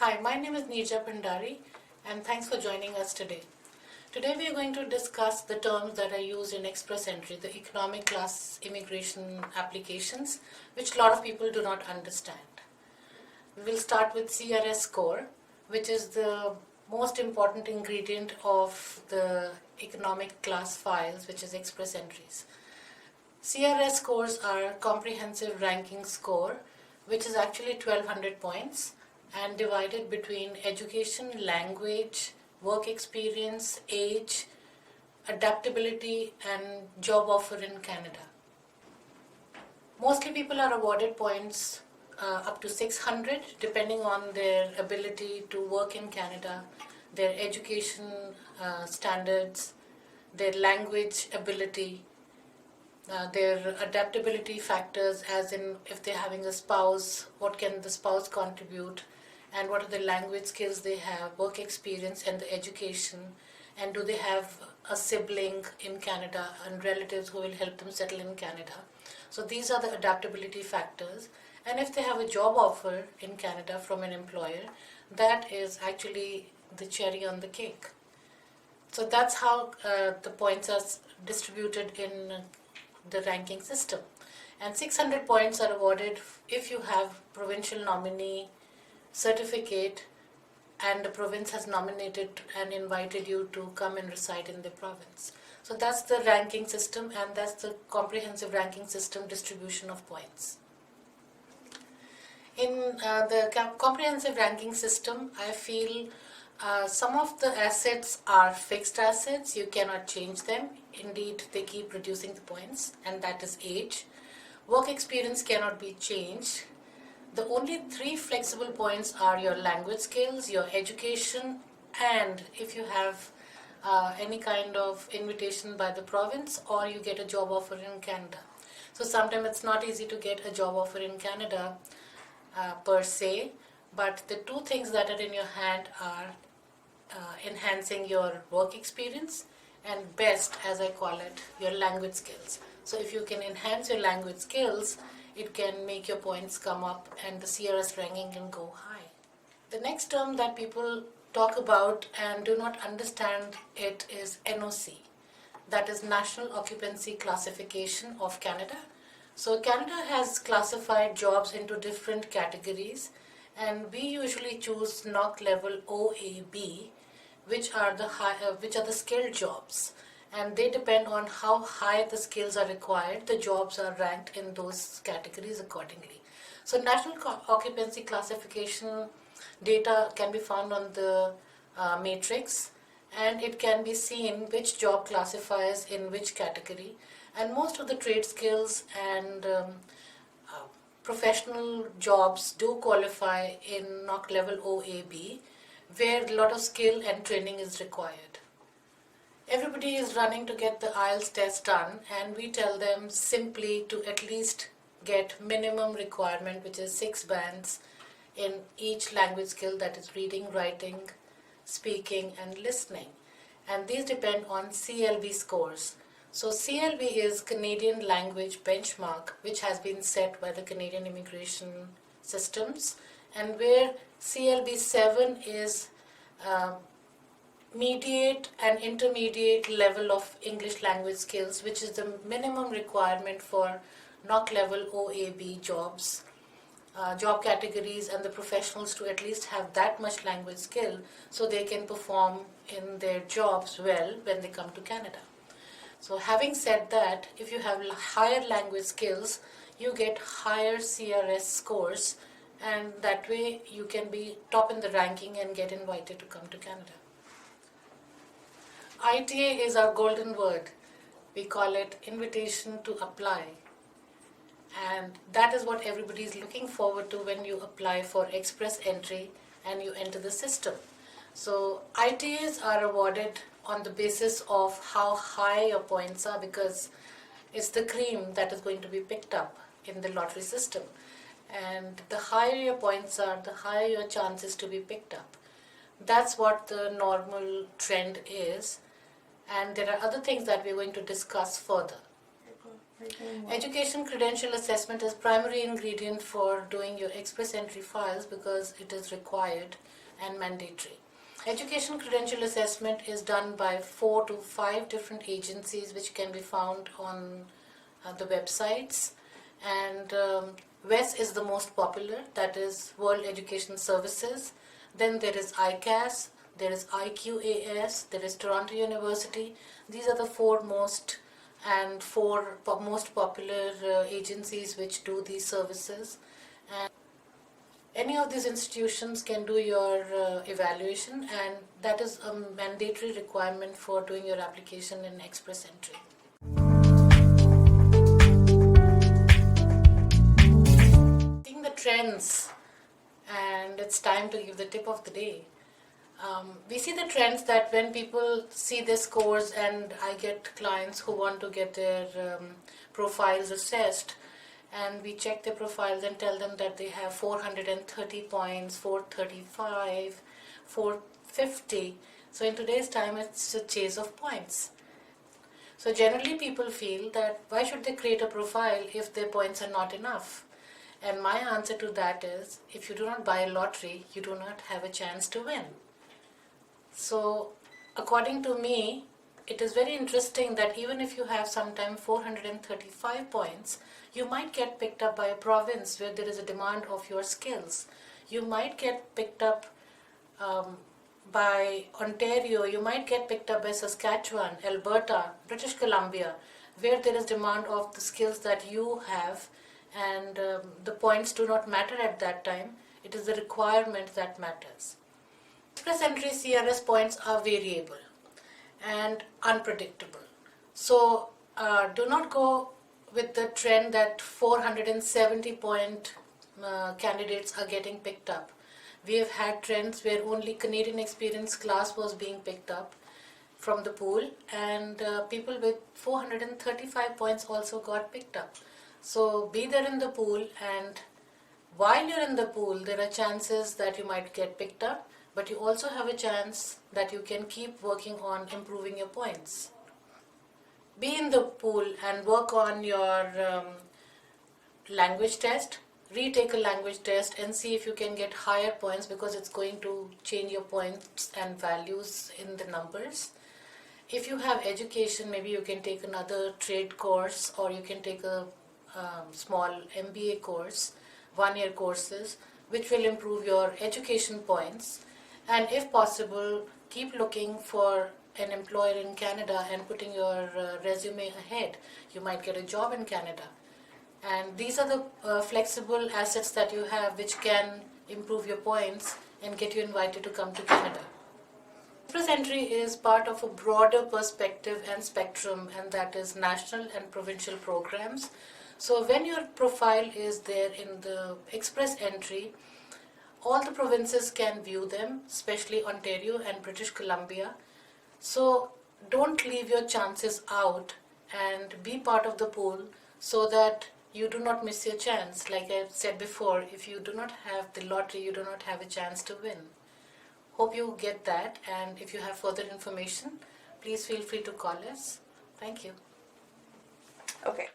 Hi, my name is Neerja Bhandari and thanks for joining us today. Today we are going to discuss the terms that are used in express entry, the economic class immigration applications, which a lot of people do not understand. We will start with CRS score, which is the most important ingredient of the economic class files, which is express entries. CRS scores are comprehensive ranking score, which is actually 1200 points and divided between education, language, work experience, age, adaptability, and job offer in Canada. Mostly people are awarded points up to 600 depending on their ability to work in Canada, their education standards, their language ability, their adaptability factors, as in if they're having a spouse, what can the spouse contribute, and what are the language skills they have, work experience, and the education, and do they have a sibling in Canada and relatives who will help them settle in Canada. So these are the adaptability factors. And if they have a job offer in Canada from an employer, that is actually the cherry on the cake. So that's how the points are distributed in the ranking system. And 600 points are awarded if you have provincial nominee certificate and the province has nominated and invited you to come and reside in the province. So that's the ranking system, and that's the comprehensive ranking system distribution of points. In the comprehensive ranking system, I feel some of the assets are fixed assets. You cannot change them. Indeed, they keep reducing the points, and that is age. Work experience cannot be changed. The only three flexible points are your language skills, your education, and if you have any kind of invitation by the province or you get a job offer in Canada. So sometimes it's not easy to get a job offer in Canada per se, but the two things that are in your hand are enhancing your work experience and best, as I call it, your language skills. So if you can enhance your language skills, it can make your points come up and the CRS ranking can go high. The next term that people talk about and do not understand it is NOC. That is National Occupancy Classification of Canada. So Canada has classified jobs into different categories, and we usually choose NOC level OAB, which are the skilled jobs, and they depend on how high the skills are required. The jobs are ranked in those categories accordingly. So National Occupancy Classification data can be found on the matrix, and it can be seen which job classifies in which category. And most of the trade skills and professional jobs do qualify in NOC level OAB, where a lot of skill and training is required. Everybody is running to get the IELTS test done, and we tell them simply to at least get minimum requirement, which is 6 bands in each language skill, that is reading, writing, speaking, and listening. And these depend on CLB scores. So CLB is Canadian Language Benchmark, which has been set by the Canadian Immigration Systems, and where CLB 7 is mediate and intermediate level of English language skills, which is the minimum requirement for NOC level OAB jobs, job categories, and the professionals to at least have that much language skill so they can perform in their jobs well when they come to Canada. So having said that, if you have higher language skills, you get higher CRS scores, and that way you can be top in the ranking and get invited to come to Canada. ITA is our golden word. We call it invitation to apply. And that is what everybody is looking forward to when you apply for express entry and you enter the system. So ITAs are awarded on the basis of how high your points are, because it's the cream that is going to be picked up in the lottery system. And the higher your points are, the higher your chances to be picked up. That's what the normal trend is. And there are other things that we're going to discuss further. Education credential assessment is primary ingredient for doing your express entry files because it is required and mandatory. Education credential assessment is done by 4 to 5 different agencies which can be found on the websites, and WES is the most popular, that is World Education Services. Then there is ICAS, there is IQAS, there is Toronto University. These are the four most popular agencies which do these services. And any of these institutions can do your evaluation, and that is a mandatory requirement for doing your application in express entry. Seeing the trends, and it's time to give the tip of the day. We see the trends that when people see their scores, and I get clients who want to get their profiles assessed, and we check their profiles and tell them that they have 430 points, 435, 450. So in today's time, it's a chase of points. So generally people feel that why should they create a profile if their points are not enough? And my answer to that is, if you do not buy a lottery, you do not have a chance to win. So according to me, it is very interesting that even if you have sometimes 435 points, you might get picked up by a province where there is a demand of your skills. You might get picked up by Ontario, you might get picked up by Saskatchewan, Alberta, British Columbia, where there is demand of the skills that you have, and the points do not matter at that time. It is the requirement that matters. Express entry CRS points are variable and unpredictable. So do not go with the trend that 470 point candidates are getting picked up. We have had trends where only Canadian experience class was being picked up from the pool, and people with 435 points also got picked up. So be there in the pool, and while you're in the pool, there are chances that you might get picked up, but you also have a chance that you can keep working on improving your points. Be in the pool and work on your language test. Retake a language test and see if you can get higher points, because it's going to change your points and values in the numbers. If you have education, maybe you can take another trade course, or you can take a small MBA course, 1-year courses, which will improve your education points. And if possible, keep looking for an employer in Canada and putting your resume ahead. You might get a job in Canada. And these are the flexible assets that you have which can improve your points and get you invited to come to Canada. Express entry is part of a broader perspective and spectrum, and that is national and provincial programs. So when your profile is there in the express entry, all the provinces can view them, especially Ontario and British Columbia. So don't leave your chances out and be part of the pool so that you do not miss your chance. Like I said before, if you do not have the lottery, you do not have a chance to win. Hope you get that, and if you have further information, please feel free to call us. Thank you. Okay.